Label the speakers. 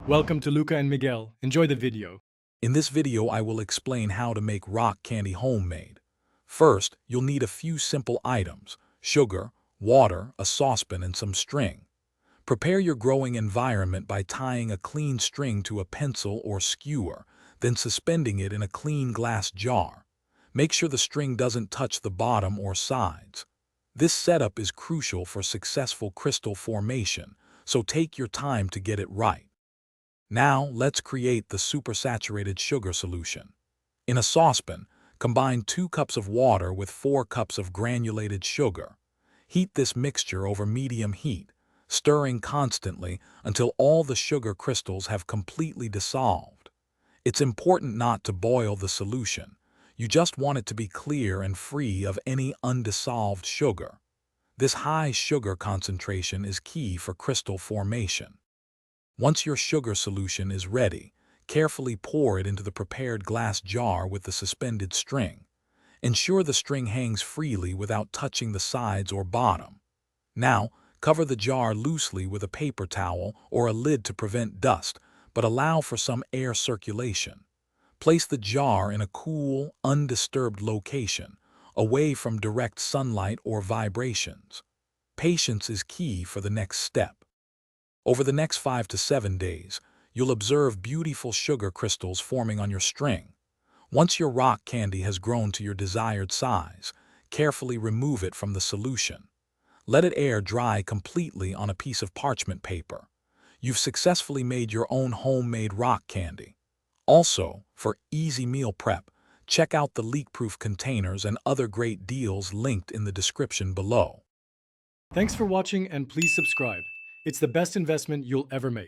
Speaker 1: Welcome to Luca and Miguel. Enjoy the video.
Speaker 2: In this video, I will explain how to make rock candy homemade. First, you'll need a few simple items: sugar, water, a saucepan, and some string. Prepare your growing environment by tying a clean string to a pencil or skewer, then suspending it in a clean glass jar. Make sure the string doesn't touch the bottom or sides. This setup is crucial for successful crystal formation, so take your time to get it right. Now, let's create the supersaturated sugar solution. In a saucepan, combine 2 cups of water with 4 cups of granulated sugar. Heat this mixture over medium heat, stirring constantly until all the sugar crystals have completely dissolved. It's important not to boil the solution. You just want it to be clear and free of any undissolved sugar. This high sugar concentration is key for crystal formation. Once your sugar solution is ready, carefully pour it into the prepared glass jar with the suspended string. Ensure the string hangs freely without touching the sides or bottom. Now, cover the jar loosely with a paper towel or a lid to prevent dust, but allow for some air circulation. Place the jar in a cool, undisturbed location, away from direct sunlight or vibrations. Patience is key for the next step. Over the next 5 to 7 days, you'll observe beautiful sugar crystals forming on your string. Once your rock candy has grown to your desired size, carefully remove it from the solution. Let it air dry completely on a piece of parchment paper. You've successfully made your own homemade rock candy. Also, for easy meal prep, check out the leak-proof containers and other great deals linked in the description below.
Speaker 1: Thanks for watching and please subscribe. It's the best investment you'll ever make.